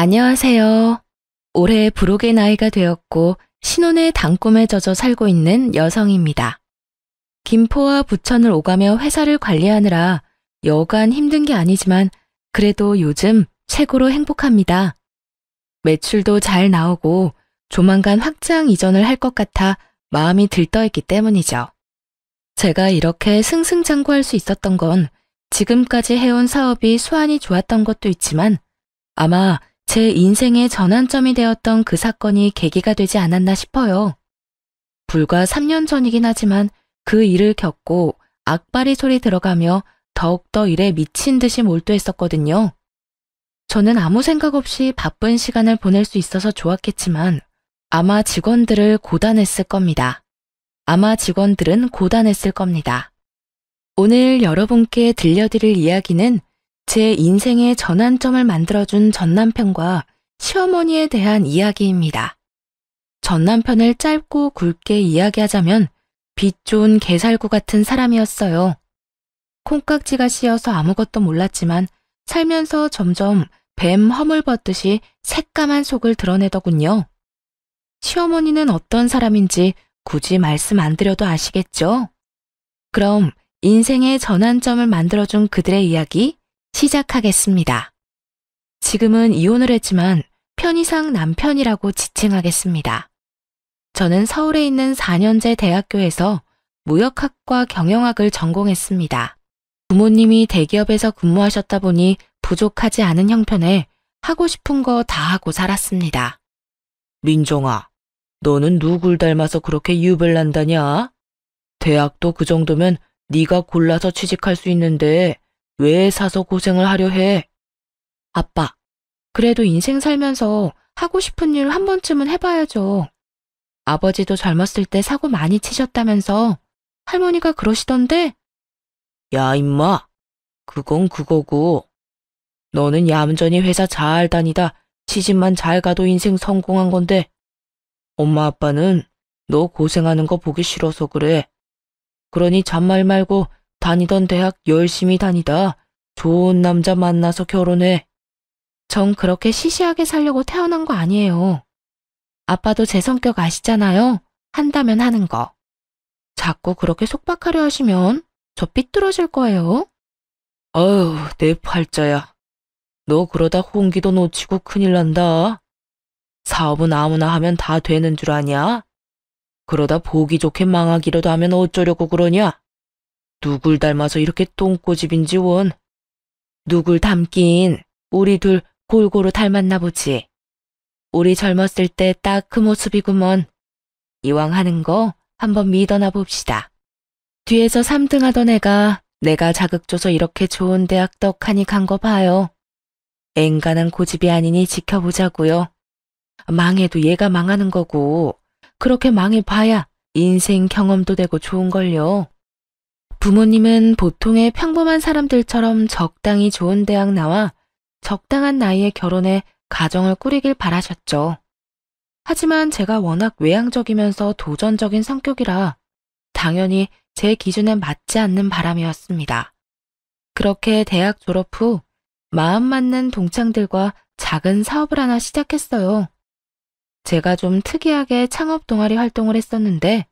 안녕하세요. 올해 부록의 나이가 되었고 신혼의 단꿈에 젖어 살고 있는 여성입니다. 김포와 부천을 오가며 회사를 관리하느라 여간 힘든 게 아니지만 그래도 요즘 최고로 행복합니다. 매출도 잘 나오고 조만간 확장 이전을 할 것 같아 마음이 들떠있기 때문이죠. 제가 이렇게 승승장구할 수 있었던 건 지금까지 해온 사업이 수완이 좋았던 것도 있지만 아마 제 인생의 전환점이 되었던 그 사건이 계기가 되지 않았나 싶어요. 불과 3년 전이긴 하지만 그 일을 겪고 악바리 소리 들어가며 더욱더 일에 미친 듯이 몰두했었거든요. 저는 아무 생각 없이 바쁜 시간을 보낼 수 있어서 좋았겠지만 아마 직원들은 고단했을 겁니다. 오늘 여러분께 들려드릴 이야기는 제 인생의 전환점을 만들어준 전남편과 시어머니에 대한 이야기입니다. 전남편을 짧고 굵게 이야기하자면 빛 좋은 개살구 같은 사람이었어요. 콩깍지가 씌어서 아무것도 몰랐지만 살면서 점점 뱀 허물 벗듯이 새까만 속을 드러내더군요. 시어머니는 어떤 사람인지 굳이 말씀 안 드려도 아시겠죠? 그럼 인생의 전환점을 만들어준 그들의 이야기 시작하겠습니다. 지금은 이혼을 했지만 편의상 남편이라고 지칭하겠습니다. 저는 서울에 있는 4년제 대학교에서 무역학과 경영학을 전공했습니다. 부모님이 대기업에서 근무하셨다 보니 부족하지 않은 형편에 하고 싶은 거 다 하고 살았습니다. 민정아, 너는 누굴 닮아서 그렇게 유별난다냐? 대학도 그 정도면 네가 골라서 취직할 수 있는데 왜 사서 고생을 하려 해? 아빠, 그래도 인생 살면서 하고 싶은 일 한 번쯤은 해봐야죠. 아버지도 젊었을 때 사고 많이 치셨다면서 할머니가 그러시던데? 야, 임마. 그건 그거고. 너는 얌전히 회사 잘 다니다 시집만 잘 가도 인생 성공한 건데 엄마 아빠는 너 고생하는 거 보기 싫어서 그래. 그러니 잔말 말고 다니던 대학 열심히 다니다 좋은 남자 만나서 결혼해. 전 그렇게 시시하게 살려고 태어난 거 아니에요. 아빠도 제 성격 아시잖아요. 한다면 하는 거. 자꾸 그렇게 속박하려 하시면 저 삐뚤어질 거예요. 어휴, 내 팔자야. 너 그러다 홍기도 놓치고 큰일 난다. 사업은 아무나 하면 다 되는 줄 아냐? 그러다 보기 좋게 망하기라도 하면 어쩌려고 그러냐? 누굴 닮아서 이렇게 똥꼬집인지 원. 누굴 닮긴 우리 둘 골고루 닮았나 보지. 우리 젊었을 때 딱 그 모습이구먼. 이왕 하는 거 한번 믿어나 봅시다. 뒤에서 3등 하던 애가 내가 자극 줘서 이렇게 좋은 대학 떡하니 간 거 봐요. 앵간한 고집이 아니니 지켜보자고요. 망해도 얘가 망하는 거고 그렇게 망해봐야 인생 경험도 되고 좋은걸요. 부모님은 보통의 평범한 사람들처럼 적당히 좋은 대학 나와 적당한 나이에 결혼해 가정을 꾸리길 바라셨죠. 하지만 제가 워낙 외향적이면서 도전적인 성격이라 당연히 제 기준에 맞지 않는 바람이었습니다. 그렇게 대학 졸업 후 마음 맞는 동창들과 작은 사업을 하나 시작했어요. 제가 좀 특이하게 창업 동아리 활동을 했었는데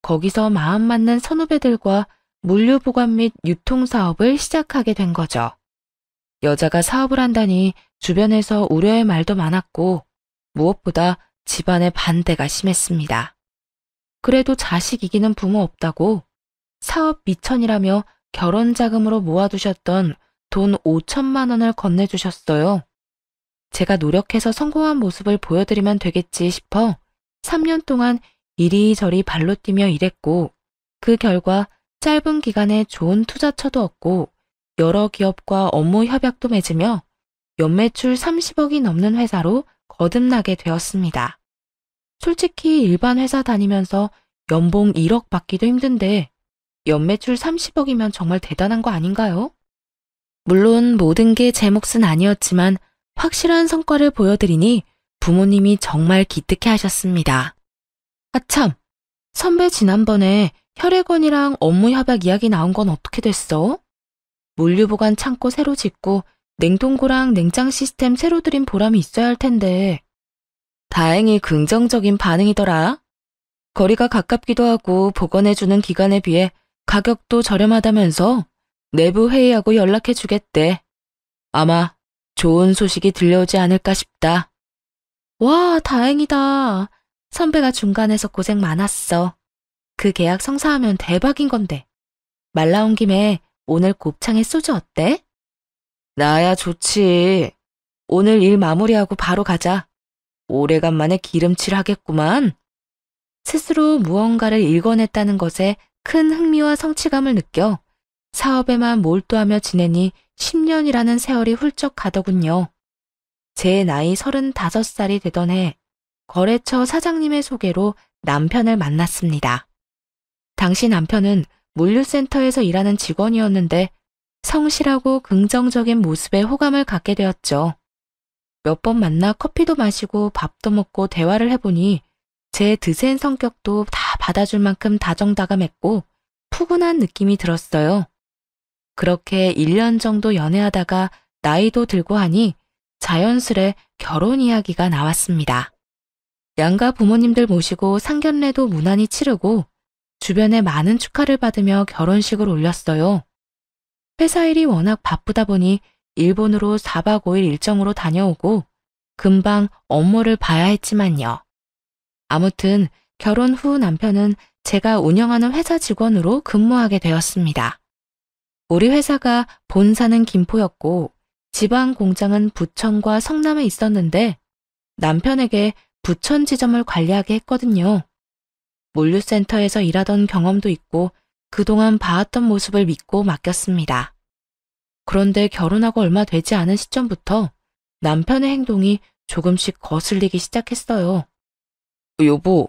거기서 마음 맞는 선후배들과 물류 보관 및 유통 사업을 시작하게 된 거죠. 여자가 사업을 한다니 주변에서 우려의 말도 많았고 무엇보다 집안의 반대가 심했습니다. 그래도 자식 이기는 부모 없다고 사업 미천이라며 결혼 자금으로 모아두셨던 돈 5천만 원을 건네주셨어요. 제가 노력해서 성공한 모습을 보여드리면 되겠지 싶어 3년 동안 이리저리 발로 뛰며 일했고 그 결과 짧은 기간에 좋은 투자처도 얻고 여러 기업과 업무 협약도 맺으며 연매출 30억이 넘는 회사로 거듭나게 되었습니다. 솔직히 일반 회사 다니면서 연봉 1억 받기도 힘든데 연매출 30억이면 정말 대단한 거 아닌가요? 물론 모든 게 제 몫은 아니었지만 확실한 성과를 보여드리니 부모님이 정말 기특해 하셨습니다. 아참, 선배 지난번에 혈액원이랑 업무 협약 이야기 나온 건 어떻게 됐어? 물류보관 창고 새로 짓고 냉동고랑 냉장 시스템 새로 들인 보람이 있어야 할 텐데. 다행히 긍정적인 반응이더라. 거리가 가깝기도 하고 보관해주는 기간에 비해 가격도 저렴하다면서 내부 회의하고 연락해주겠대. 아마 좋은 소식이 들려오지 않을까 싶다. 와, 다행이다. 선배가 중간에서 고생 많았어. 그 계약 성사하면 대박인 건데. 말 나온 김에 오늘 곱창에 소주 어때? 나야 좋지. 오늘 일 마무리하고 바로 가자. 오래간만에 기름칠 하겠구만. 스스로 무언가를 일궈냈다는 것에 큰 흥미와 성취감을 느껴 사업에만 몰두하며 지내니 10년이라는 세월이 훌쩍 가더군요. 제 나이 35살이 되던 해 거래처 사장님의 소개로 남편을 만났습니다. 당시 남편은 물류센터에서 일하는 직원이었는데 성실하고 긍정적인 모습에 호감을 갖게 되었죠. 몇 번 만나 커피도 마시고 밥도 먹고 대화를 해보니 제 드센 성격도 다 받아줄 만큼 다정다감했고 푸근한 느낌이 들었어요. 그렇게 1년 정도 연애하다가 나이도 들고 하니 자연스레 결혼 이야기가 나왔습니다. 양가 부모님들 모시고 상견례도 무난히 치르고 주변에 많은 축하를 받으며 결혼식을 올렸어요. 회사 일이 워낙 바쁘다 보니 일본으로 4박 5일 일정으로 다녀오고 금방 업무를 봐야 했지만요. 아무튼 결혼 후 남편은 제가 운영하는 회사 직원으로 근무하게 되었습니다. 우리 회사가 본사는 김포였고 지방 공장은 부천과 성남에 있었는데 남편에게 부천 지점을 관리하게 했거든요. 물류센터에서 일하던 경험도 있고 그동안 봐왔던 모습을 믿고 맡겼습니다. 그런데 결혼하고 얼마 되지 않은 시점부터 남편의 행동이 조금씩 거슬리기 시작했어요. 여보,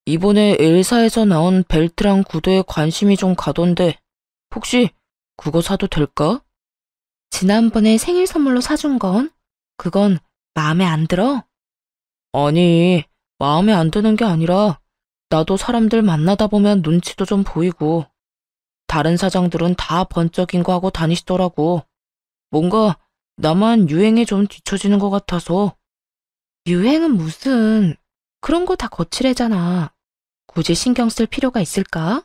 이번에 엘사에서 나온 벨트랑 구두에 관심이 좀 가던데 혹시 그거 사도 될까? 지난번에 생일 선물로 사준 건? 그건 마음에 안 들어? 아니, 마음에 안 드는 게 아니라 나도 사람들 만나다 보면 눈치도 좀 보이고 다른 사장들은 다 번쩍인 거 하고 다니시더라고. 뭔가 나만 유행에 좀 뒤처지는 것 같아서. 유행은 무슨, 그런 거 다 거칠애잖아. 굳이 신경 쓸 필요가 있을까?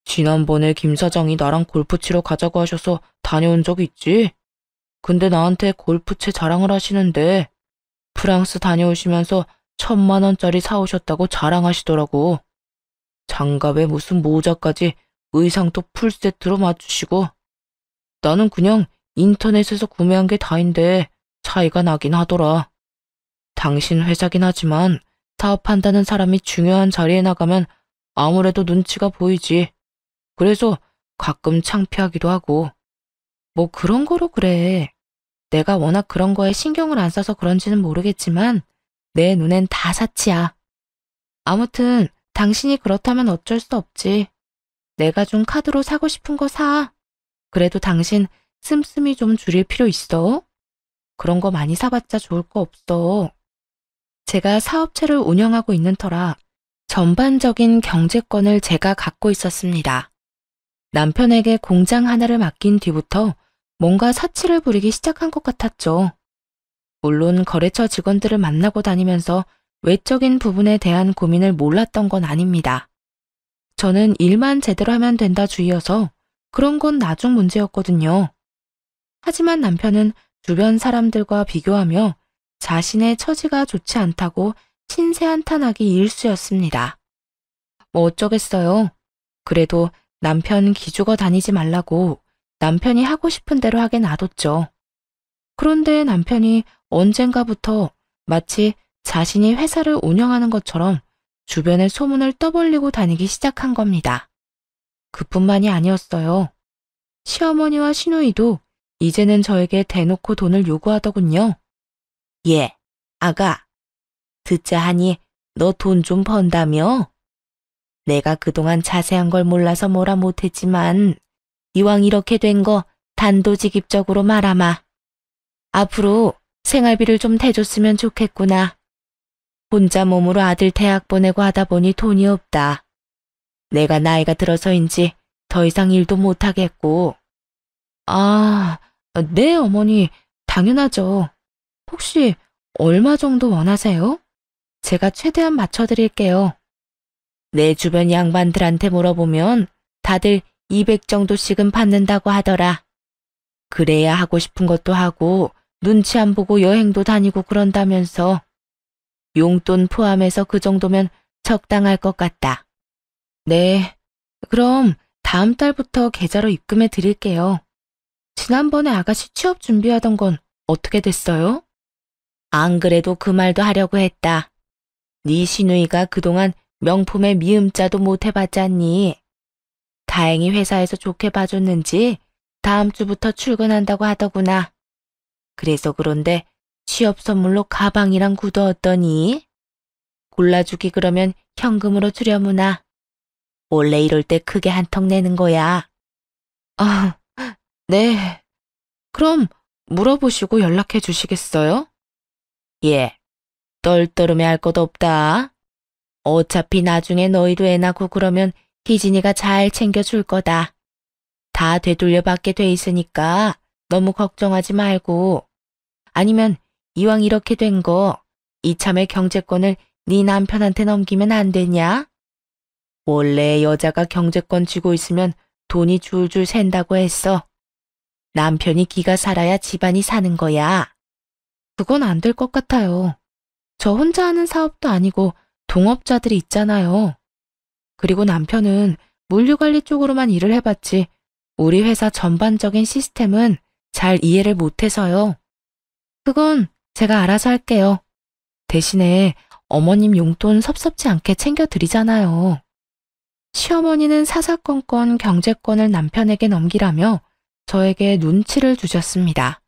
지난번에 김 사장이 나랑 골프 치러 가자고 하셔서 다녀온 적 있지? 근데 나한테 골프채 자랑을 하시는데 프랑스 다녀오시면서 1,000만 원짜리 사오셨다고 자랑하시더라고. 장갑에 무슨 모자까지 의상도 풀세트로 맞추시고 나는 그냥 인터넷에서 구매한 게 다인데 차이가 나긴 하더라. 당신 회사긴 하지만 사업한다는 사람이 중요한 자리에 나가면 아무래도 눈치가 보이지. 그래서 가끔 창피하기도 하고. 뭐 그런 거로 그래. 내가 워낙 그런 거에 신경을 안 써서 그런지는 모르겠지만 내 눈엔 다 사치야. 아무튼 당신이 그렇다면 어쩔 수 없지. 내가 준 카드로 사고 싶은 거 사. 그래도 당신 씀씀이 좀 줄일 필요 있어. 그런 거 많이 사봤자 좋을 거 없어. 제가 사업체를 운영하고 있는 터라 전반적인 경제권을 제가 갖고 있었습니다. 남편에게 공장 하나를 맡긴 뒤부터 뭔가 사치를 부리기 시작한 것 같았죠. 물론 거래처 직원들을 만나고 다니면서 외적인 부분에 대한 고민을 몰랐던 건 아닙니다. 저는 일만 제대로 하면 된다 주의여서 그런 건 나중 문제였거든요. 하지만 남편은 주변 사람들과 비교하며 자신의 처지가 좋지 않다고 신세한탄하기 일쑤였습니다. 뭐 어쩌겠어요. 그래도 남편 기죽어 다니지 말라고 남편이 하고 싶은 대로 하게 놔뒀죠. 그런데 남편이 언젠가부터 마치 자신이 회사를 운영하는 것처럼 주변에 소문을 떠벌리고 다니기 시작한 겁니다. 그뿐만이 아니었어요. 시어머니와 시누이도 이제는 저에게 대놓고 돈을 요구하더군요. 예, 아가, 듣자 하니 너 돈 좀 번다며? 내가 그동안 자세한 걸 몰라서 뭐라 못했지만 이왕 이렇게 된 거 단도직입적으로 말하마. 앞으로 생활비를 좀 대줬으면 좋겠구나. 혼자 몸으로 아들 대학 보내고 하다 보니 돈이 없다. 내가 나이가 들어서인지 더 이상 일도 못하겠고. 아, 네 어머니, 당연하죠. 혹시 얼마 정도 원하세요? 제가 최대한 맞춰드릴게요. 내 주변 양반들한테 물어보면 다들 200 정도씩은 받는다고 하더라. 그래야 하고 싶은 것도 하고 눈치 안 보고 여행도 다니고 그런다면서. 용돈 포함해서 그 정도면 적당할 것 같다. 네, 그럼 다음 달부터 계좌로 입금해 드릴게요. 지난번에 아가씨 취업 준비하던 건 어떻게 됐어요? 안 그래도 그 말도 하려고 했다. 네 시누이가 그동안 명품의 미음자도 못 해봤잖니. 다행히 회사에서 좋게 봐줬는지 다음 주부터 출근한다고 하더구나. 그래서 그런데 취업 선물로 가방이랑 구두 어떠니? 골라주기 그러면 현금으로 주려무나. 원래 이럴 때 크게 한턱 내는 거야. 아, 네. 그럼 물어보시고 연락해 주시겠어요? 예, 떨떠름해 할 것 없다. 어차피 나중에 너희도 애 낳고 그러면 희진이가 잘 챙겨줄 거다. 다 되돌려 받게 돼 있으니까 너무 걱정하지 말고. 아니면 이왕 이렇게 된 거 이참에 경제권을 네 남편한테 넘기면 안 되냐? 원래 여자가 경제권 쥐고 있으면 돈이 줄줄 샌다고 했어. 남편이 기가 살아야 집안이 사는 거야. 그건 안 될 것 같아요. 저 혼자 하는 사업도 아니고 동업자들이 있잖아요. 그리고 남편은 물류관리 쪽으로만 일을 해봤지 우리 회사 전반적인 시스템은 잘 이해를 못해서요. 그건 제가 알아서 할게요. 대신에 어머님 용돈 섭섭지 않게 챙겨드리잖아요. 시어머니는 사사건건 경제권을 남편에게 넘기라며 저에게 눈치를 주셨습니다.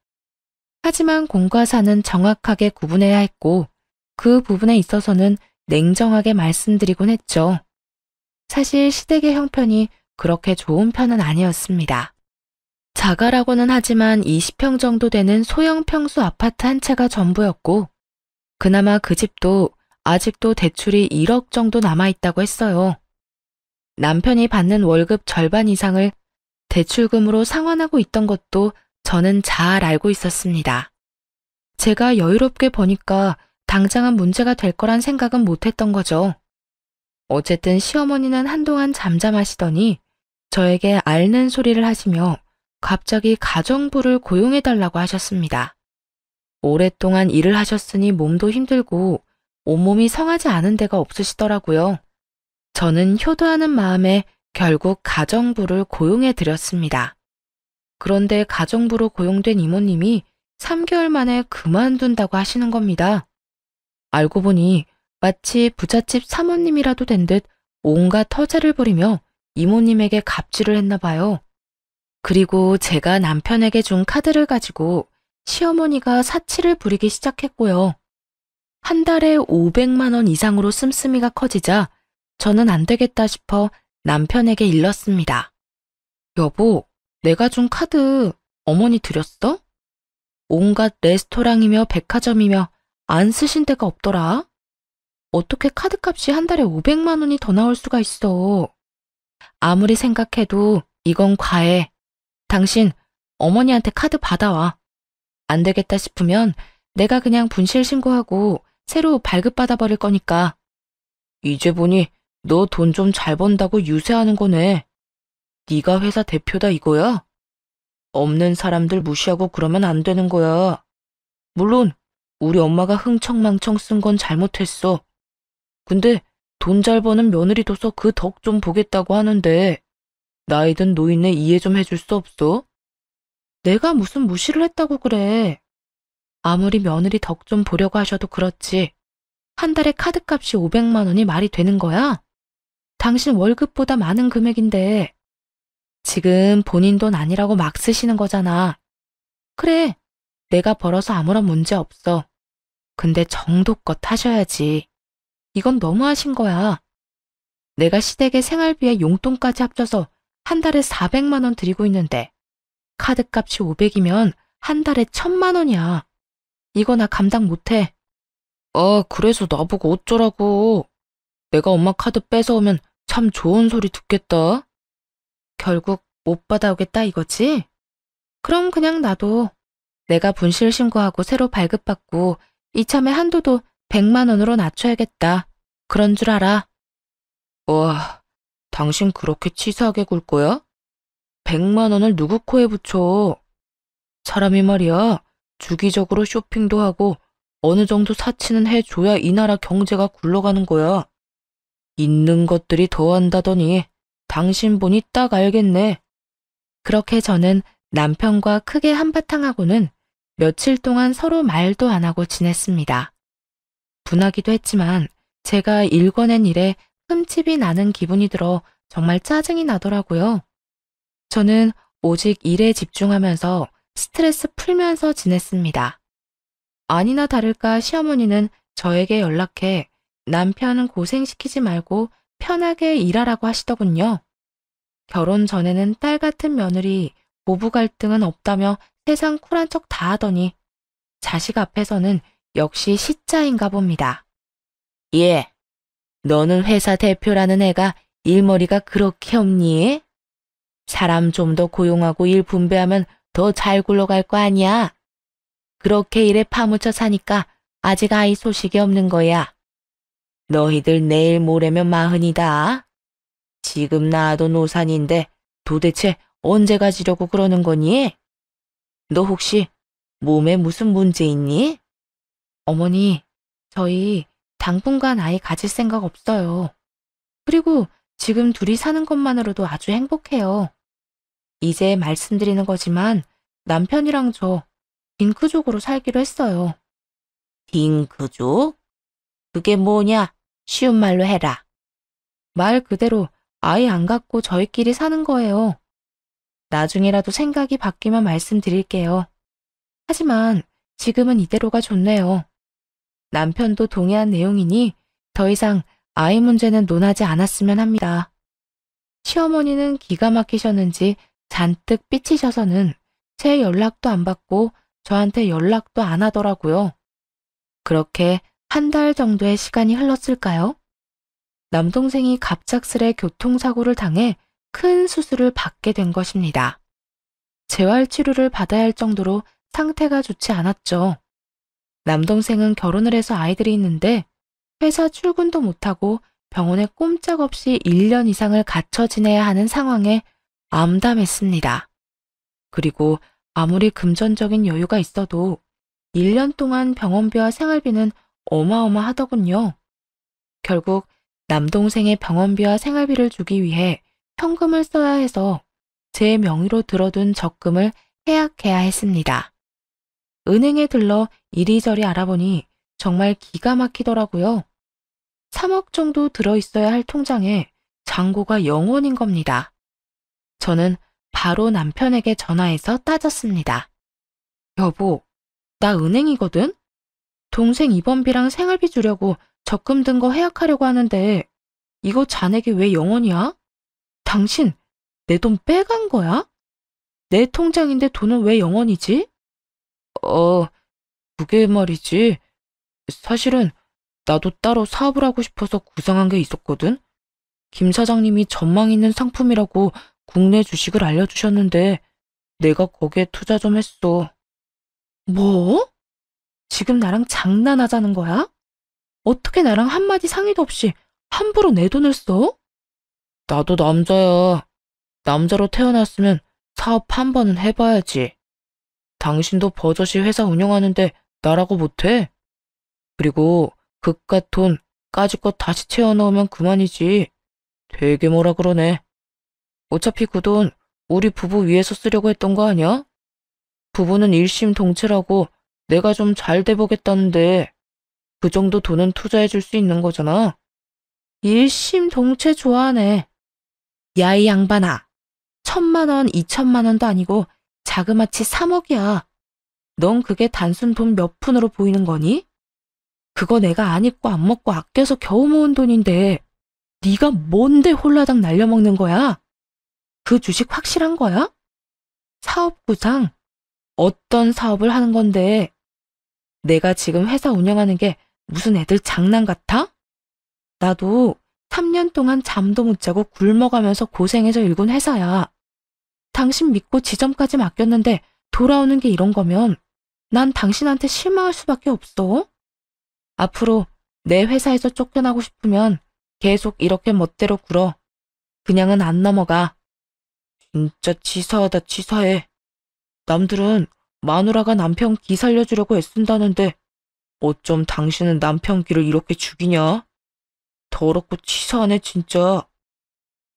하지만 공과 사는 정확하게 구분해야 했고 그 부분에 있어서는 냉정하게 말씀드리곤 했죠. 사실 시댁의 형편이 그렇게 좋은 편은 아니었습니다. 자가라고는 하지만 20평 정도 되는 소형 평수 아파트 한 채가 전부였고 그나마 그 집도 아직도 대출이 1억 정도 남아있다고 했어요. 남편이 받는 월급 절반 이상을 대출금으로 상환하고 있던 것도 저는 잘 알고 있었습니다. 제가 여유롭게 버니까 당장은 문제가 될 거란 생각은 못했던 거죠. 어쨌든 시어머니는 한동안 잠잠하시더니 저에게 앓는 소리를 하시며 갑자기 가정부를 고용해달라고 하셨습니다. 오랫동안 일을 하셨으니 몸도 힘들고 온몸이 성하지 않은 데가 없으시더라고요. 저는 효도하는 마음에 결국 가정부를 고용해드렸습니다. 그런데 가정부로 고용된 이모님이 3개월 만에 그만둔다고 하시는 겁니다. 알고 보니 마치 부잣집 사모님이라도 된 듯 온갖 허세를 부리며 이모님에게 갑질을 했나 봐요. 그리고 제가 남편에게 준 카드를 가지고 시어머니가 사치를 부리기 시작했고요. 한 달에 500만 원 이상으로 씀씀이가 커지자 저는 안 되겠다 싶어 남편에게 일렀습니다. 여보, 내가 준 카드 어머니 드렸어? 온갖 레스토랑이며 백화점이며 안 쓰신 데가 없더라. 어떻게 카드값이 한 달에 500만 원이 더 나올 수가 있어. 아무리 생각해도 이건 과해. 당신 어머니한테 카드 받아와. 안 되겠다 싶으면 내가 그냥 분실 신고하고 새로 발급받아 버릴 거니까. 이제 보니 너 돈 좀 잘 번다고 유세하는 거네. 네가 회사 대표다 이거야? 없는 사람들 무시하고 그러면 안 되는 거야. 물론 우리 엄마가 흥청망청 쓴 건 잘못했어. 근데 돈 잘 버는 며느리 둬서 그 덕 좀 보겠다고 하는데 나이 든 노인네 이해 좀 해줄 수 없어? 내가 무슨 무시를 했다고 그래. 아무리 며느리 덕 좀 보려고 하셔도 그렇지. 한 달에 카드값이 500만 원이 말이 되는 거야? 당신 월급보다 많은 금액인데 지금 본인 돈 아니라고 막 쓰시는 거잖아. 그래, 내가 벌어서 아무런 문제 없어. 근데 정도껏 하셔야지. 이건 너무하신 거야. 내가 시댁의 생활비에 용돈까지 합쳐서 한 달에 400만 원 드리고 있는데 카드값이 500이면 한 달에 1000만 원이야. 이거 나 감당 못해. 아, 그래서 나보고 어쩌라고. 내가 엄마 카드 뺏어오면 참 좋은 소리 듣겠다. 결국 못 받아오겠다 이거지? 그럼 그냥 놔둬. 내가 분실 신고하고 새로 발급받고 이참에 한도도 100만 원으로 낮춰야겠다. 그런 줄 알아. 와, 당신 그렇게 치사하게 굴 거야? 100만 원을 누구 코에 붙여? 사람이 말이야, 주기적으로 쇼핑도 하고 어느 정도 사치는 해줘야 이 나라 경제가 굴러가는 거야. 있는 것들이 더한다더니 당신 보니 딱 알겠네. 그렇게 저는 남편과 크게 한바탕하고는 며칠 동안 서로 말도 안 하고 지냈습니다. 분하기도 했지만 제가 일궈낸 일에 흠집이 나는 기분이 들어 정말 짜증이 나더라고요. 저는 오직 일에 집중하면서 스트레스 풀면서 지냈습니다. 아니나 다를까 시어머니는 저에게 연락해 남편은 고생시키지 말고 편하게 일하라고 하시더군요. 결혼 전에는 딸 같은 며느리, 부부 갈등은 없다며 세상 쿨한 척 다 하더니 자식 앞에서는 역시 시짜인가 봅니다. 예, 너는 회사 대표라는 애가 일머리가 그렇게 없니? 사람 좀 더 고용하고 일 분배하면 더 잘 굴러갈 거 아니야? 그렇게 일에 파묻혀 사니까 아직 아이 소식이 없는 거야. 너희들 내일 모레면 40이다. 지금 낳아도 노산인데 도대체 언제 가지려고 그러는 거니? 너 혹시 몸에 무슨 문제 있니? 어머니, 저희 당분간 아이 가질 생각 없어요. 그리고 지금 둘이 사는 것만으로도 아주 행복해요. 이제 말씀드리는 거지만 남편이랑 저 딩크족으로 살기로 했어요. 딩크족? 그게 뭐냐? 쉬운 말로 해라. 말 그대로 아이 안 갖고 저희끼리 사는 거예요. 나중에라도 생각이 바뀌면 말씀드릴게요. 하지만 지금은 이대로가 좋네요. 남편도 동의한 내용이니 더 이상 아이 문제는 논하지 않았으면 합니다. 시어머니는 기가 막히셨는지 잔뜩 삐치셔서는 제 연락도 안 받고 저한테 연락도 안 하더라고요. 그렇게 한 달 정도의 시간이 흘렀을까요? 남동생이 갑작스레 교통사고를 당해 큰 수술을 받게 된 것입니다. 재활치료를 받아야 할 정도로 상태가 좋지 않았죠. 남동생은 결혼을 해서 아이들이 있는데 회사 출근도 못하고 병원에 꼼짝없이 1년 이상을 갇혀 지내야 하는 상황에 암담했습니다. 그리고 아무리 금전적인 여유가 있어도 1년 동안 병원비와 생활비는 어마어마하더군요. 결국 남동생의 병원비와 생활비를 주기 위해 현금을 써야 해서 제 명의로 들어둔 적금을 해약해야 했습니다. 은행에 들러 이리저리 알아보니 정말 기가 막히더라고요. 3억 정도 들어있어야 할 통장에 잔고가 0원인 겁니다. 저는 바로 남편에게 전화해서 따졌습니다. 여보, 나 은행이거든? 동생 입원비랑 생활비 주려고 적금 든 거 해약하려고 하는데 이거 잔액이 왜 0원이야? 당신 내 돈 빼간 거야? 내 통장인데 돈은 왜 0원이지? 그게 말이지. 사실은 나도 따로 사업을 하고 싶어서 구상한 게 있었거든. 김 사장님이 전망 있는 상품이라고 국내 주식을 알려주셨는데 내가 거기에 투자 좀 했어. 뭐? 지금 나랑 장난하자는 거야? 어떻게 나랑 한마디 상의도 없이 함부로 내 돈을 써? 나도 남자야. 남자로 태어났으면 사업 한 번은 해봐야지. 당신도 버젓이 회사 운영하는데 나라고 못해? 그리고 그깟 돈 까짓것 다시 채워 넣으면 그만이지. 되게 뭐라 그러네. 어차피 그 돈 우리 부부 위해서 쓰려고 했던 거 아니야? 부부는 일심동체라고 내가 좀 잘 돼보겠다는데 그 정도 돈은 투자해 줄 수 있는 거잖아. 일심동체 좋아하네. 야, 이 양반아. 1,000만 원, 2천만 원도 아니고 자그마치 3억이야. 넌 그게 단순 돈 몇 푼으로 보이는 거니? 그거 내가 안 입고 안 먹고 아껴서 겨우 모은 돈인데 네가 뭔데 홀라당 날려먹는 거야? 그 주식 확실한 거야? 사업 구상? 어떤 사업을 하는 건데? 내가 지금 회사 운영하는 게 무슨 애들 장난 같아? 나도 3년 동안 잠도 못 자고 굶어가면서 고생해서 일군 회사야. 당신 믿고 지점까지 맡겼는데 돌아오는 게 이런 거면 난 당신한테 실망할 수밖에 없어. 앞으로 내 회사에서 쫓겨나고 싶으면 계속 이렇게 멋대로 굴어. 그냥은 안 넘어가. 진짜 치사하다, 치사해. 남들은 마누라가 남편 기 살려주려고 애쓴다는데 어쩜 당신은 남편 기를 이렇게 죽이냐? 더럽고 치사하네, 진짜.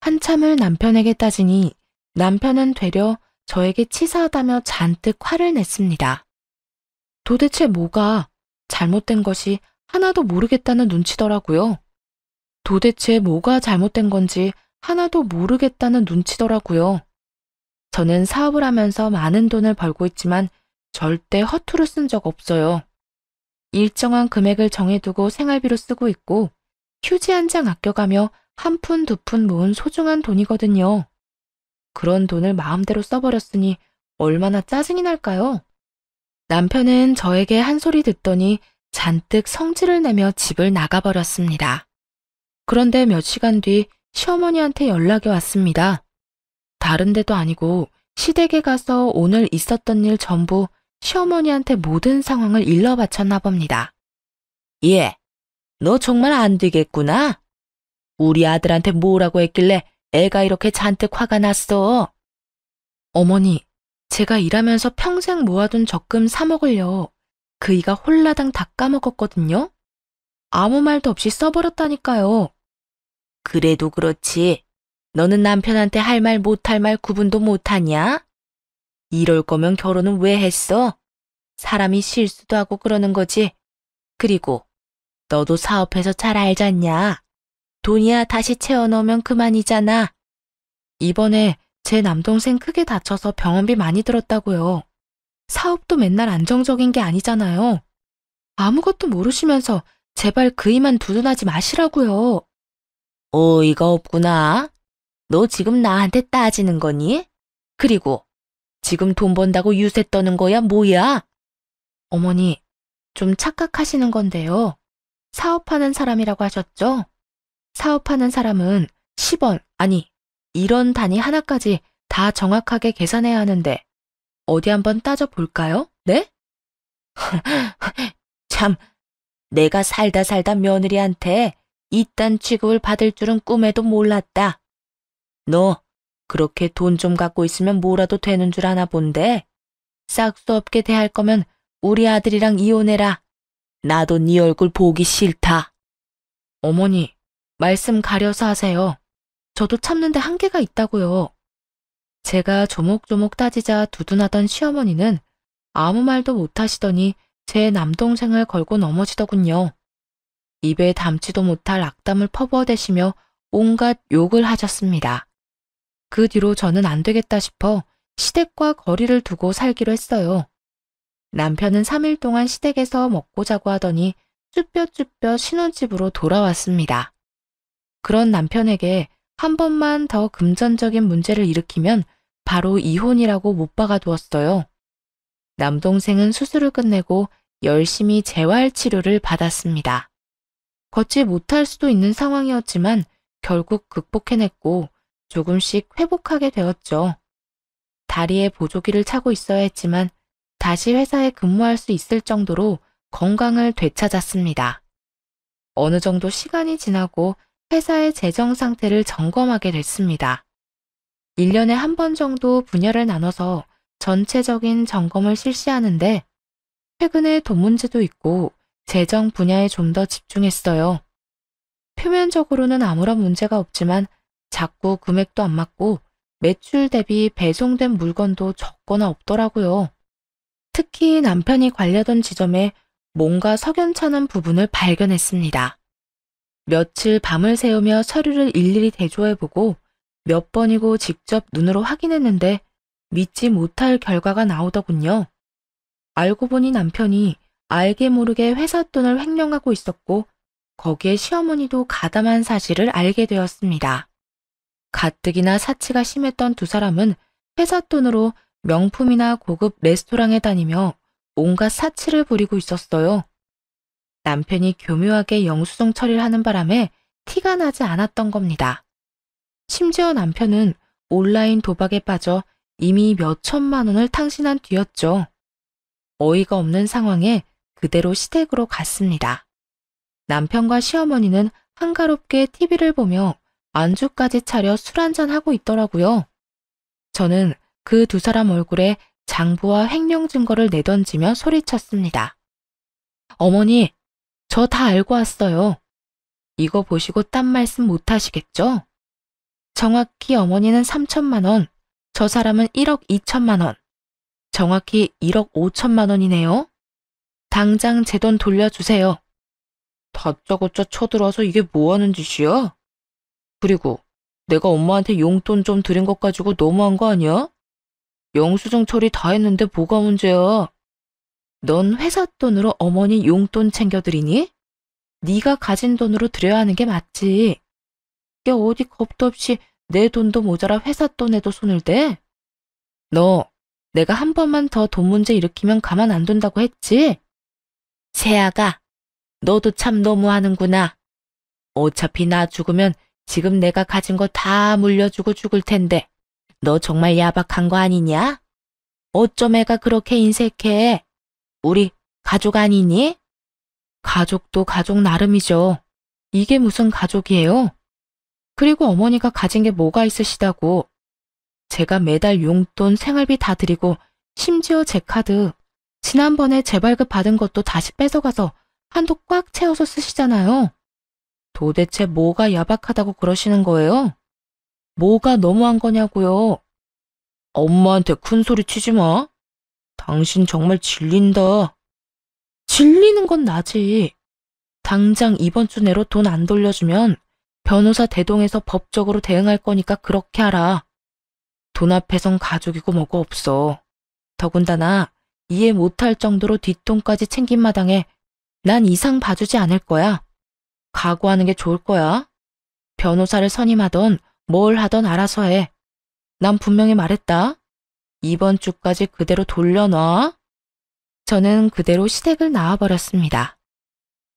한참을 남편에게 따지니 남편은 되려 저에게 치사하다며 잔뜩 화를 냈습니다. 도대체 뭐가 잘못된 것이 하나도 모르겠다는 눈치더라고요. 도대체 뭐가 잘못된 건지 하나도 모르겠다는 눈치더라고요. 저는 사업을 하면서 많은 돈을 벌고 있지만 절대 허투루 쓴 적 없어요. 일정한 금액을 정해두고 생활비로 쓰고 있고 휴지 한 장 아껴가며 한 푼 두 푼 모은 소중한 돈이거든요. 그런 돈을 마음대로 써버렸으니 얼마나 짜증이 날까요? 남편은 저에게 한 소리 듣더니 잔뜩 성질을 내며 집을 나가버렸습니다. 그런데 몇 시간 뒤 시어머니한테 연락이 왔습니다. 다른 데도 아니고 시댁에 가서 오늘 있었던 일 전부 시어머니한테 모든 상황을 일러 바쳤나 봅니다. 얘, 너 정말 안 되겠구나. 우리 아들한테 뭐라고 했길래 애가 이렇게 잔뜩 화가 났어. 어머니, 제가 일하면서 평생 모아둔 적금 3억을요. 그이가 홀라당 다 까먹었거든요. 아무 말도 없이 써버렸다니까요. 그래도 그렇지. 너는 남편한테 할 말 못할 말 구분도 못하냐? 이럴 거면 결혼은 왜 했어? 사람이 실수도 하고 그러는 거지. 그리고 너도 사업해서 잘 알잖냐. 돈이야 다시 채워 넣으면 그만이잖아. 이번에 제 남동생 크게 다쳐서 병원비 많이 들었다고요. 사업도 맨날 안정적인 게 아니잖아요. 아무것도 모르시면서 제발 그이만 두둔하지 마시라고요. 어이가 없구나. 너 지금 나한테 따지는 거니? 그리고 지금 돈 번다고 유세 떠는 거야 뭐야? 어머니, 좀 착각하시는 건데요. 사업하는 사람이라고 하셨죠? 사업하는 사람은 10원, 아니 1원 단위 하나까지 다 정확하게 계산해야 하는데 어디 한번 따져볼까요? 네? 참, 내가 살다 며느리한테 이딴 취급을 받을 줄은 꿈에도 몰랐다. 너 그렇게 돈 좀 갖고 있으면 뭐라도 되는 줄 아나 본데. 싹수 없게 대할 거면 우리 아들이랑 이혼해라. 나도 네 얼굴 보기 싫다. 어머니, 말씀 가려서 하세요. 저도 참는데 한계가 있다고요. 제가 조목조목 따지자 두둔하던 시어머니는 아무 말도 못하시더니 제 남동생을 걸고 넘어지더군요. 입에 담지도 못할 악담을 퍼부어대시며 온갖 욕을 하셨습니다. 그 뒤로 저는 안 되겠다 싶어 시댁과 거리를 두고 살기로 했어요. 남편은 3일 동안 시댁에서 먹고 자고 하더니 쭈뼛쭈뼛 신혼집으로 돌아왔습니다. 그런 남편에게 한 번만 더 금전적인 문제를 일으키면 바로 이혼이라고 못 박아두었어요. 남동생은 수술을 끝내고 열심히 재활 치료를 받았습니다. 걷지 못할 수도 있는 상황이었지만 결국 극복해냈고 조금씩 회복하게 되었죠. 다리에 보조기를 차고 있어야 했지만 다시 회사에 근무할 수 있을 정도로 건강을 되찾았습니다. 어느 정도 시간이 지나고 회사의 재정 상태를 점검하게 됐습니다. 1년에 한 번 정도 분야를 나눠서 전체적인 점검을 실시하는데 최근에 돈 문제도 있고 재정 분야에 좀 더 집중했어요. 표면적으로는 아무런 문제가 없지만 자꾸 금액도 안 맞고 매출 대비 배송된 물건도 적거나 없더라고요. 특히 남편이 관리하던 지점에 뭔가 석연찮은 부분을 발견했습니다. 며칠 밤을 새우며 서류를 일일이 대조해보고 몇 번이고 직접 눈으로 확인했는데 믿지 못할 결과가 나오더군요. 알고 보니 남편이 알게 모르게 회사 돈을 횡령하고 있었고 거기에 시어머니도 가담한 사실을 알게 되었습니다. 가뜩이나 사치가 심했던 두 사람은 회사 돈으로 명품이나 고급 레스토랑에 다니며 온갖 사치를 부리고 있었어요. 남편이 교묘하게 영수증 처리를 하는 바람에 티가 나지 않았던 겁니다. 심지어 남편은 온라인 도박에 빠져 이미 몇 천만 원을 탕진한 뒤였죠. 어이가 없는 상황에 그대로 시댁으로 갔습니다. 남편과 시어머니는 한가롭게 TV를 보며 안주까지 차려 술 한잔하고 있더라고요. 저는 그 두 사람 얼굴에 장부와 횡령 증거를 내던지며 소리쳤습니다. 어머니, 저 다 알고 왔어요. 이거 보시고 딴 말씀 못 하시겠죠? 정확히 어머니는 3천만 원, 저 사람은 1억 2천만 원, 정확히 1억 5천만 원이네요. 당장 제 돈 돌려주세요. 다짜고짜 쳐들어와서 이게 뭐 하는 짓이야? 그리고 내가 엄마한테 용돈 좀 드린 것 가지고 너무한 거 아니야? 영수증 처리 다 했는데 뭐가 문제야? 넌 회사 돈으로 어머니 용돈 챙겨드리니? 네가 가진 돈으로 드려야 하는 게 맞지. 야, 어디 겁도 없이 내 돈도 모자라 회사 돈에도 손을 대? 너 내가 한 번만 더 돈 문제 일으키면 가만 안 둔다고 했지? 세아가, 너도 참 너무하는구나. 어차피 나 죽으면 지금 내가 가진 거 다 물려주고 죽을 텐데 너 정말 야박한 거 아니냐? 어쩜 애가 그렇게 인색해? 우리 가족 아니니? 가족도 가족 나름이죠. 이게 무슨 가족이에요? 그리고 어머니가 가진 게 뭐가 있으시다고. 제가 매달 용돈 생활비 다 드리고 심지어 제 카드 지난번에 재발급 받은 것도 다시 뺏어가서 한도 꽉 채워서 쓰시잖아요. 도대체 뭐가 야박하다고 그러시는 거예요? 뭐가 너무한 거냐고요. 엄마한테 큰 소리 치지 마. 당신 정말 질린다. 질리는 건 나지. 당장 이번 주 내로 돈 안 돌려주면 변호사 대동해서 법적으로 대응할 거니까 그렇게 하라. 돈 앞에선 가족이고 뭐고 없어. 더군다나 이해 못할 정도로 뒷돈까지 챙긴 마당에 난 이상 봐주지 않을 거야. 각오하는 게 좋을 거야. 변호사를 선임하던 뭘 하던 알아서 해. 난 분명히 말했다. 이번 주까지 그대로 돌려놔. 저는 그대로 시댁을 나와버렸습니다.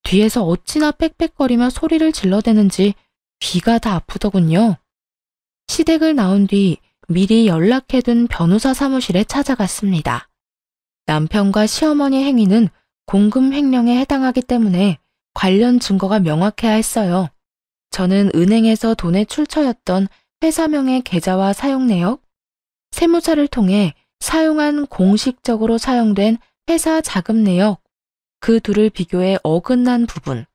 뒤에서 어찌나 빽빽거리며 소리를 질러대는지 귀가 다 아프더군요. 시댁을 나온 뒤 미리 연락해둔 변호사 사무실에 찾아갔습니다. 남편과 시어머니 행위는 공금 횡령에 해당하기 때문에 관련 증거가 명확해야 했어요. 저는 은행에서 돈의 출처였던 회사명의 계좌와 사용 내역, 세무사를 통해 사용한 공식적으로 사용된 회사 자금 내역, 그 둘을 비교해 어긋난 부분,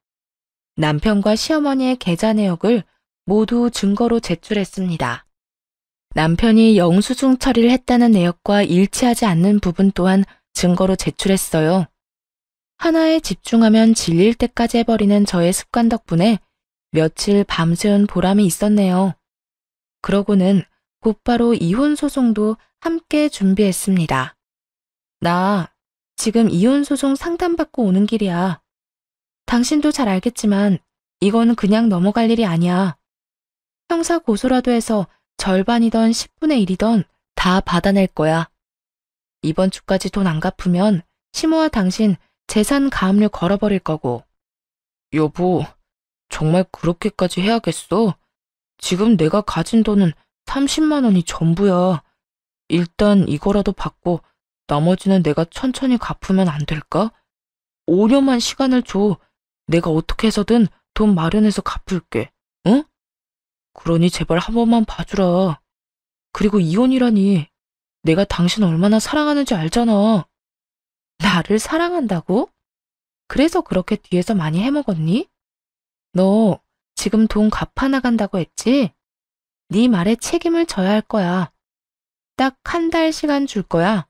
남편과 시어머니의 계좌 내역을 모두 증거로 제출했습니다. 남편이 영수증 처리를 했다는 내역과 일치하지 않는 부분 또한 증거로 제출했어요. 하나에 집중하면 질릴 때까지 해버리는 저의 습관 덕분에 며칠 밤새운 보람이 있었네요. 그러고는 곧바로 이혼 소송도 함께 준비했습니다. 나 지금 이혼 소송 상담받고 오는 길이야. 당신도 잘 알겠지만 이건 그냥 넘어갈 일이 아니야. 형사 고소라도 해서 절반이던 10분의 1이던 다 받아낼 거야. 이번 주까지 돈 안 갚으면 시모와 당신 재산 가압류 걸어버릴 거고. 여보, 정말 그렇게까지 해야겠어? 지금 내가 가진 돈은 30만 원이 전부야. 일단 이거라도 받고 나머지는 내가 천천히 갚으면 안 될까? 5년만 시간을 줘. 내가 어떻게 해서든 돈 마련해서 갚을게. 응? 그러니 제발 한 번만 봐주라. 그리고 이혼이라니. 내가 당신 얼마나 사랑하는지 알잖아. 나를 사랑한다고? 그래서 그렇게 뒤에서 많이 해먹었니? 너 지금 돈 갚아 나간다고 했지? 네 말에 책임을 져야 할 거야. 딱 한 달 시간 줄 거야.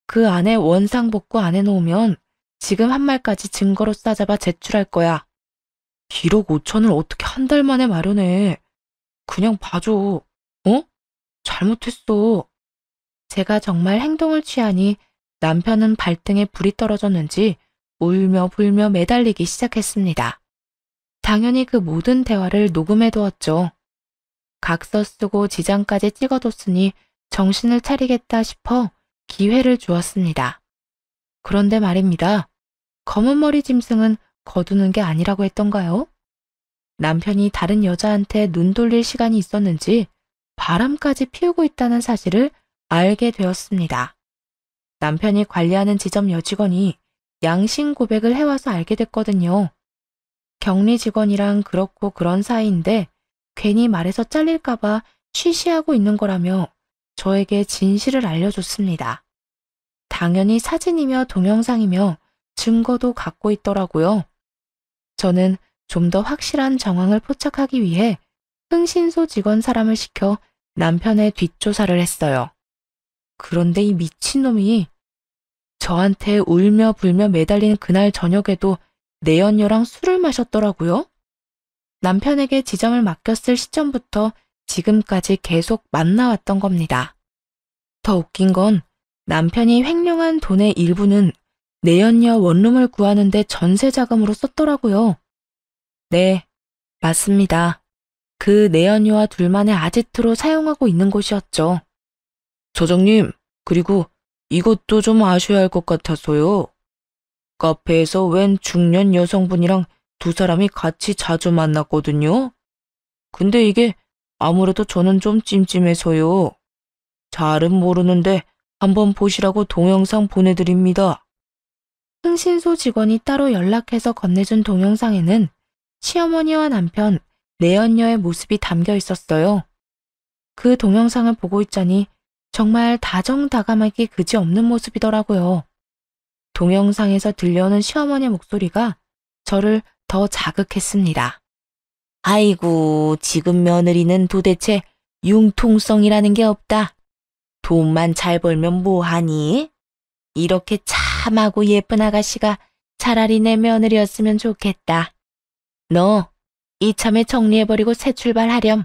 그 안에 원상복구 안 해놓으면 지금 한 말까지 증거로 싸잡아 제출할 거야. 1억 5천을 어떻게 한 달 만에 마련해. 그냥 봐줘. 어? 잘못했어. 제가 정말 행동을 취하니 남편은 발등에 불이 떨어졌는지 울며 불며 매달리기 시작했습니다. 당연히 그 모든 대화를 녹음해 두었죠. 각서 쓰고 지장까지 찍어뒀으니 정신을 차리겠다 싶어 기회를 주었습니다. 그런데 말입니다. 검은 머리 짐승은 거두는 게 아니라고 했던가요? 남편이 다른 여자한테 눈 돌릴 시간이 있었는지 바람까지 피우고 있다는 사실을 알게 되었습니다. 남편이 관리하는 지점 여직원이 양심 고백을 해와서 알게 됐거든요. 격리 직원이랑 그렇고 그런 사이인데 괜히 말해서 잘릴까봐 쉬쉬하고 있는 거라며 저에게 진실을 알려줬습니다. 당연히 사진이며 동영상이며 증거도 갖고 있더라고요. 저는 좀 더 확실한 정황을 포착하기 위해 흥신소 직원 사람을 시켜 남편의 뒷조사를 했어요. 그런데 이 미친놈이 저한테 울며 불며 매달린 그날 저녁에도 내연녀랑 술을 마셨더라고요. 남편에게 지점을 맡겼을 시점부터 지금까지 계속 만나왔던 겁니다. 더 웃긴 건 남편이 횡령한 돈의 일부는 내연녀 원룸을 구하는데 전세 자금으로 썼더라고요. 네, 맞습니다. 그 내연녀와 둘만의 아지트로 사용하고 있는 곳이었죠. 사장님, 그리고 이것도 좀 아셔야 할 것 같아서요. 카페에서 웬 중년 여성분이랑 두 사람이 같이 자주 만났거든요. 근데 이게 아무래도 저는 좀 찜찜해서요. 잘은 모르는데 한번 보시라고 동영상 보내드립니다. 흥신소 직원이 따로 연락해서 건네준 동영상에는 시어머니와 남편, 내연녀의 모습이 담겨 있었어요. 그 동영상을 보고 있자니 정말 다정다감하기 그지없는 모습이더라고요. 동영상에서 들려오는 시어머니의 목소리가 저를 더 자극했습니다. 아이고, 지금 며느리는 도대체 융통성이라는 게 없다. 돈만 잘 벌면 뭐하니? 이렇게 참하고 예쁜 아가씨가 차라리 내 며느리였으면 좋겠다. 너 이참에 정리해버리고 새 출발하렴.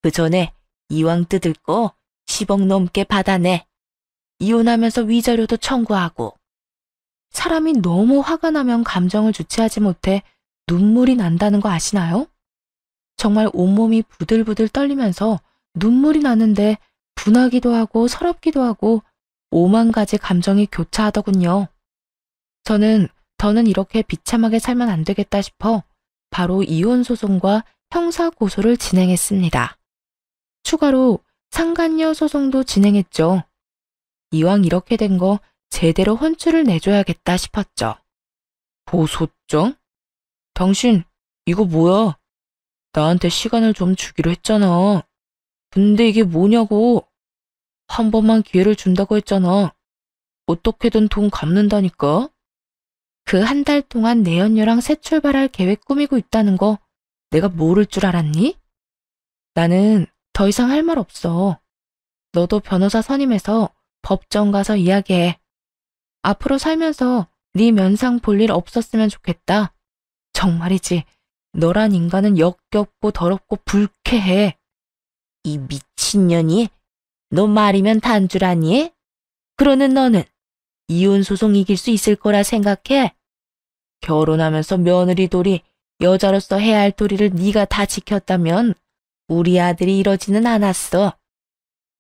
그 전에 이왕 뜯을 거 10억 넘게 받아내. 이혼하면서 위자료도 청구하고. 사람이 너무 화가 나면 감정을 주체하지 못해 눈물이 난다는 거 아시나요? 정말 온몸이 부들부들 떨리면서 눈물이 나는데 분하기도 하고 서럽기도 하고 5만 가지 감정이 교차하더군요. 저는 더는 이렇게 비참하게 살면 안 되겠다 싶어 바로 이혼 소송과 형사 고소를 진행했습니다. 추가로 상간녀 소송도 진행했죠. 이왕 이렇게 된 거 제대로 혼쭐을 내줘야겠다 싶었죠. 고소장? 당신 이거 뭐야? 나한테 시간을 좀 주기로 했잖아. 근데 이게 뭐냐고. 한 번만 기회를 준다고 했잖아. 어떻게든 돈 갚는다니까. 그 한 달 동안 내연녀랑 새 출발할 계획 꾸미고 있다는 거 내가 모를 줄 알았니? 나는 더 이상 할 말 없어. 너도 변호사 선임해서 법정 가서 이야기해. 앞으로 살면서 네 면상 볼 일 없었으면 좋겠다. 정말이지. 너란 인간은 역겹고 더럽고 불쾌해. 이 미친년이 너 말이면 단 줄 아니? 그러는 너는 이혼 소송 이길 수 있을 거라 생각해? 결혼하면서 며느리 도리, 여자로서 해야 할 도리를 네가 다 지켰다면 우리 아들이 이러지는 않았어.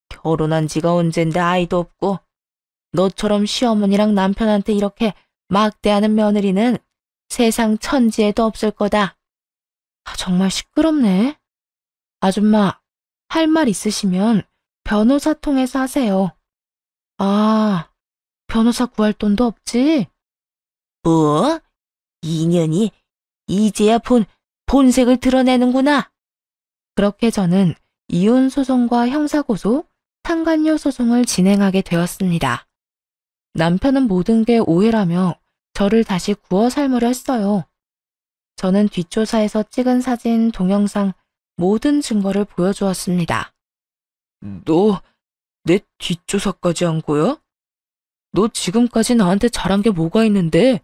결혼한 지가 언젠데 아이도 없고 너처럼 시어머니랑 남편한테 이렇게 막대하는 며느리는 세상 천지에도 없을 거다. 정말 시끄럽네. 아줌마, 할 말 있으시면 변호사 통해서 하세요. 아, 변호사 구할 돈도 없지? 뭐? 인연이 이제야 본색을 드러내는구나. 그렇게 저는 이혼 소송과 형사고소, 상간녀 소송을 진행하게 되었습니다. 남편은 모든 게 오해라며 저를 다시 구워 삶으려 했어요. 저는 뒷조사에서 찍은 사진, 동영상, 모든 증거를 보여주었습니다. 너 내 뒷조사까지 한 거야? 너 지금까지 나한테 잘한 게 뭐가 있는데?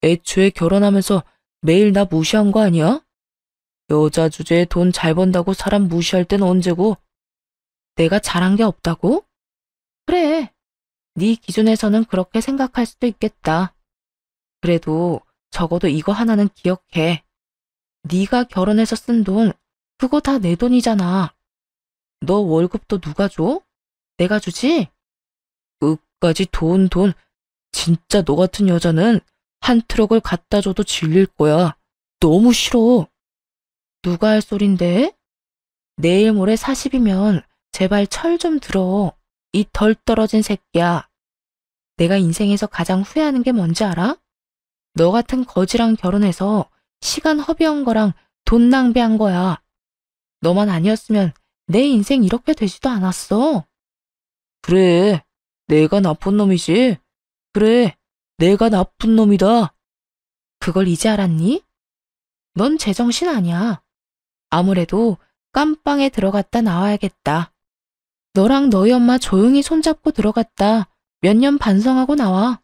애초에 결혼하면서 매일 나 무시한 거 아니야? 여자 주제에 돈 잘 번다고 사람 무시할 땐 언제고? 내가 잘한 게 없다고? 그래. 네 기준에서는 그렇게 생각할 수도 있겠다. 그래도 적어도 이거 하나는 기억해. 네가 결혼해서 쓴 돈, 그거 다 내 돈이잖아. 너 월급도 누가 줘? 내가 주지? 끝까지 돈. 진짜 너 같은 여자는 한 트럭을 갖다 줘도 질릴 거야. 너무 싫어. 누가 할 소린데? 내일 모레 40이면 제발 철 좀 들어. 이 덜 떨어진 새끼야. 내가 인생에서 가장 후회하는 게 뭔지 알아? 너 같은 거지랑 결혼해서 시간 허비한 거랑 돈 낭비한 거야. 너만 아니었으면 내 인생 이렇게 되지도 않았어. 그래, 내가 나쁜 놈이지. 그래, 내가 나쁜 놈이다. 그걸 이제 알았니? 넌 제정신 아니야. 아무래도 깜빵에 들어갔다 나와야겠다. 너랑 너희 엄마 조용히 손잡고 들어갔다 몇 년 반성하고 나와.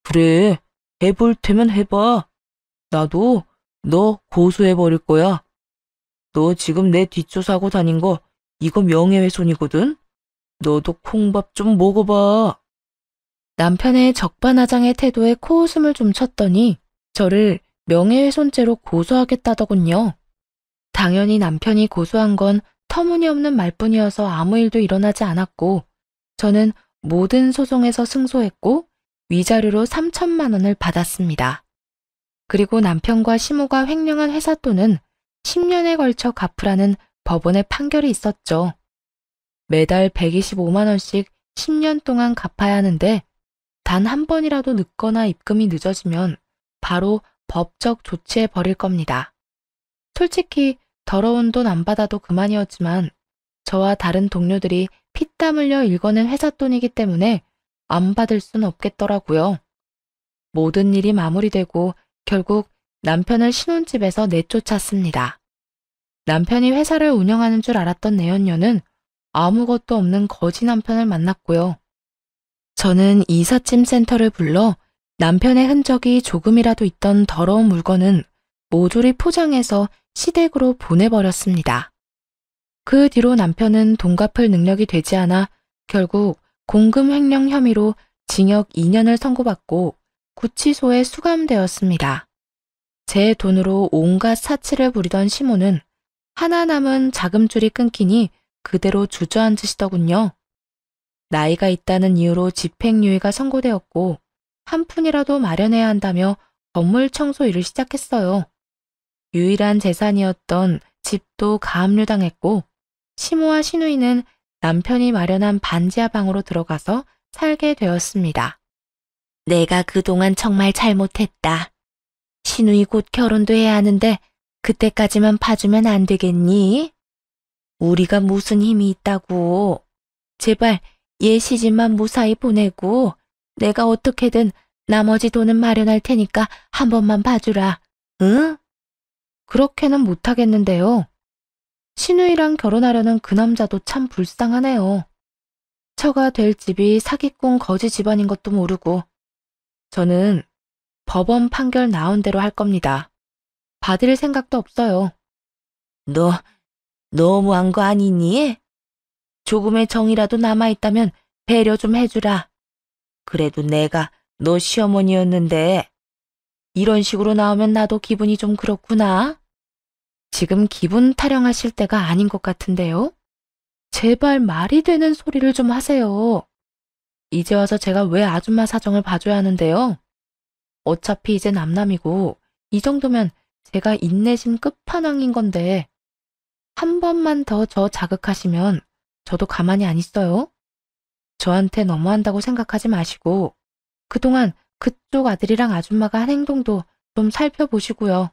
그래, 해볼 테면 해봐. 나도 너 고소해버릴 거야. 너 지금 내 뒷조사하고 다닌 거 이거 명예훼손이거든? 너도 콩밥 좀 먹어봐. 남편의 적반하장의 태도에 코웃음을 좀 쳤더니 저를 명예훼손죄로 고소하겠다더군요. 당연히 남편이 고소한 건 터무니없는 말뿐이어서 아무 일도 일어나지 않았고 저는 모든 소송에서 승소했고 위자료로 3천만 원을 받았습니다. 그리고 남편과 시모가 횡령한 회사 돈은 10년에 걸쳐 갚으라는 법원의 판결이 있었죠. 매달 125만 원씩 10년 동안 갚아야 하는데 단 한 번이라도 늦거나 입금이 늦어지면 바로 법적 조치해 버릴 겁니다. 솔직히 더러운 돈 안 받아도 그만이었지만 저와 다른 동료들이 피땀 흘려 일궈낸 회사 돈이기 때문에 안 받을 순 없겠더라고요. 모든 일이 마무리되고 결국 남편을 신혼집에서 내쫓았습니다. 남편이 회사를 운영하는 줄 알았던 내연녀는 아무것도 없는 거지 남편을 만났고요. 저는 이삿짐 센터를 불러 남편의 흔적이 조금이라도 있던 더러운 물건은 모조리 포장해서 시댁으로 보내버렸습니다. 그 뒤로 남편은 돈 갚을 능력이 되지 않아 결국 공금 횡령 혐의로 징역 2년을 선고받고 구치소에 수감되었습니다. 제 돈으로 온갖 사치를 부리던 시모는 하나 남은 자금줄이 끊기니 그대로 주저앉으시더군요. 나이가 있다는 이유로 집행유예가 선고되었고 한 푼이라도 마련해야 한다며 건물 청소 일을 시작했어요. 유일한 재산이었던 집도 가압류당했고 시모와 시누이는 남편이 마련한 반지하 방으로 들어가서 살게 되었습니다. 내가 그동안 정말 잘못했다. 시누이 곧 결혼도 해야 하는데 그때까지만 봐주면 안 되겠니? 우리가 무슨 힘이 있다고. 제발 얘 시집만 무사히 보내고 내가 어떻게든 나머지 돈은 마련할 테니까 한 번만 봐주라. 응? 그렇게는 못하겠는데요. 시누이랑 결혼하려는 그 남자도 참 불쌍하네요. 처가 될 집이 사기꾼 거지 집안인 것도 모르고. 저는 법원 판결 나온 대로 할 겁니다. 받을 생각도 없어요. 너 너무한 거 아니니? 조금의 정이라도 남아있다면 배려 좀 해주라. 그래도 내가 너 시어머니였는데 이런 식으로 나오면 나도 기분이 좀 그렇구나. 지금 기분 타령하실 때가 아닌 것 같은데요? 제발 말이 되는 소리를 좀 하세요. 이제 와서 제가 왜 아줌마 사정을 봐줘야 하는데요? 어차피 이제 남남이고 이 정도면 제가 인내심 끝판왕인 건데 한 번만 더 저 자극하시면 저도 가만히 안 있어요. 저한테 너무한다고 생각하지 마시고 그동안 그쪽 아들이랑 아줌마가 한 행동도 좀 살펴보시고요.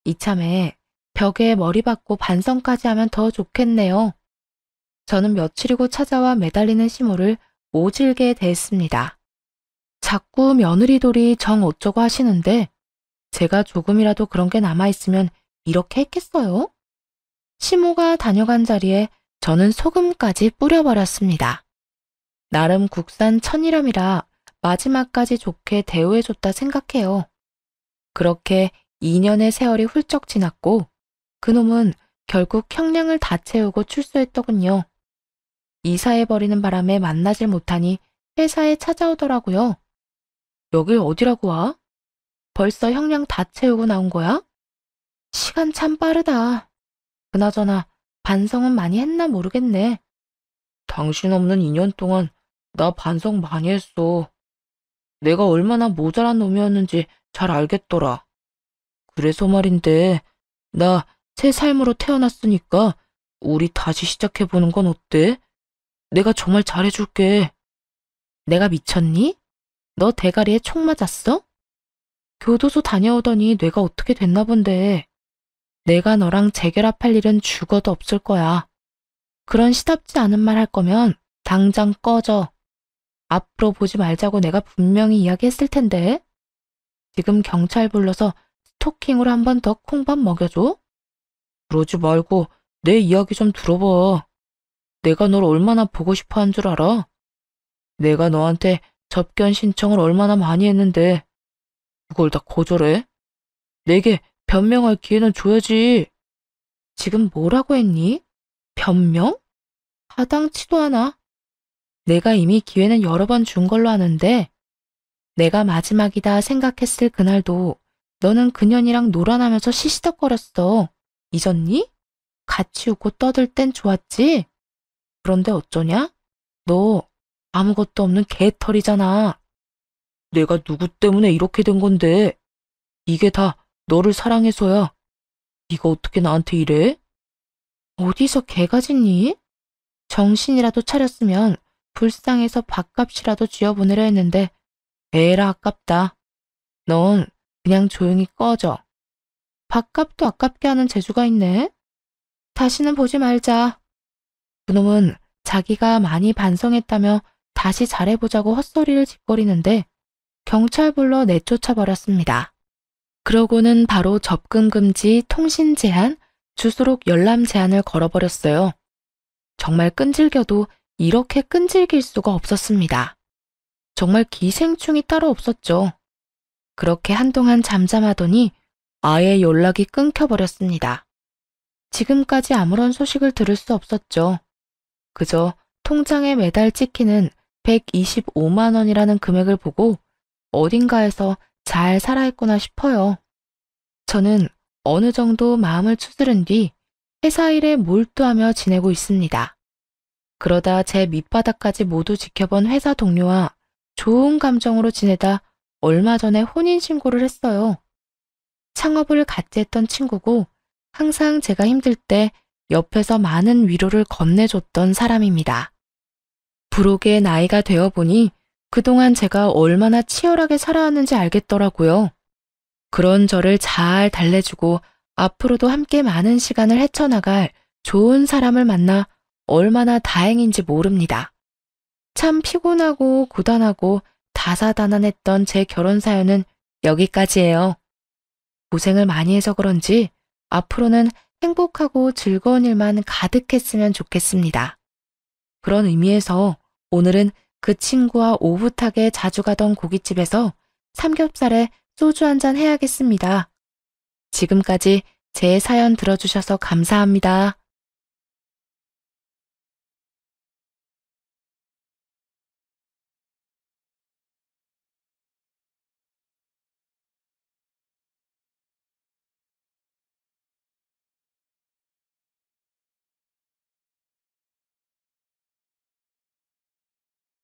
이참에 벽에 머리 박고 반성까지 하면 더 좋겠네요. 저는 며칠이고 찾아와 매달리는 시모를 오질게 대했습니다. 자꾸 며느리돌이 정 어쩌고 하시는데 제가 조금이라도 그런 게 남아있으면 이렇게 했겠어요? 시모가 다녀간 자리에 저는 소금까지 뿌려버렸습니다. 나름 국산 천일염이라 마지막까지 좋게 대우해줬다 생각해요. 그렇게 2년의 세월이 훌쩍 지났고 그놈은 결국 형량을 다 채우고 출소했더군요. 이사해버리는 바람에 만나질 못하니 회사에 찾아오더라고요. 여길 어디라고 와? 벌써 형량 다 채우고 나온 거야? 시간 참 빠르다. 그나저나 반성은 많이 했나 모르겠네. 당신 없는 2년 동안 나 반성 많이 했어. 내가 얼마나 모자란 놈이었는지 잘 알겠더라. 그래서 말인데 나 새 삶으로 태어났으니까 우리 다시 시작해보는 건 어때? 내가 정말 잘해줄게. 내가 미쳤니? 너 대가리에 총 맞았어? 교도소 다녀오더니 뇌가 어떻게 됐나 본데. 내가 너랑 재결합할 일은 죽어도 없을 거야. 그런 시답지 않은 말 할 거면 당장 꺼져. 앞으로 보지 말자고 내가 분명히 이야기했을 텐데. 지금 경찰 불러서 스토킹으로 한 번 더 콩밥 먹여줘? 그러지 말고 내 이야기 좀 들어봐. 내가 널 얼마나 보고 싶어 한 줄 알아? 내가 너한테 접견 신청을 얼마나 많이 했는데 그걸 다 거절해? 내게 변명할 기회는 줘야지. 지금 뭐라고 했니? 변명? 하당치도 않아. 내가 이미 기회는 여러 번 준 걸로 아는데 내가 마지막이다 생각했을 그날도 너는 그년이랑 놀아나면서 시시덕거렸어. 잊었니? 같이 웃고 떠들 땐 좋았지? 그런데 어쩌냐? 너 아무것도 없는 개털이잖아. 내가 누구 때문에 이렇게 된 건데 이게 다 너를 사랑해서야. 네가 어떻게 나한테 이래? 어디서 개가 짖니? 정신이라도 차렸으면 불쌍해서 밥값이라도 쥐어보내려 했는데 에라 아깝다. 넌 그냥 조용히 꺼져. 밥값도 아깝게 하는 재주가 있네. 다시는 보지 말자. 그놈은 자기가 많이 반성했다며 다시 잘해보자고 헛소리를 짓거리는데 경찰 불러 내쫓아 버렸습니다. 그러고는 바로 접근 금지, 통신 제한, 주소록 열람 제한을 걸어버렸어요. 정말 끈질겨도 이렇게 끈질길 수가 없었습니다. 정말 기생충이 따로 없었죠. 그렇게 한동안 잠잠하더니 아예 연락이 끊겨버렸습니다. 지금까지 아무런 소식을 들을 수 없었죠. 그저 통장에 매달 찍히는 125만 원이라는 금액을 보고 어딘가에서 잘 살아있구나 싶어요. 저는 어느 정도 마음을 추스른 뒤 회사 일에 몰두하며 지내고 있습니다. 그러다 제 밑바닥까지 모두 지켜본 회사 동료와 좋은 감정으로 지내다 얼마 전에 혼인신고를 했어요. 창업을 같이 했던 친구고 항상 제가 힘들 때 옆에서 많은 위로를 건네줬던 사람입니다. 부록의 나이가 되어보니 그동안 제가 얼마나 치열하게 살아왔는지 알겠더라고요. 그런 저를 잘 달래주고 앞으로도 함께 많은 시간을 헤쳐나갈 좋은 사람을 만나 얼마나 다행인지 모릅니다. 참 피곤하고 고단하고 다사다난했던 제 결혼 사연은 여기까지예요. 고생을 많이 해서 그런지 앞으로는 행복하고 즐거운 일만 가득했으면 좋겠습니다. 그런 의미에서 오늘은 그 친구와 오붓하게 자주 가던 고깃집에서 삼겹살에 소주 한잔 해야겠습니다. 지금까지 제 사연 들어주셔서 감사합니다.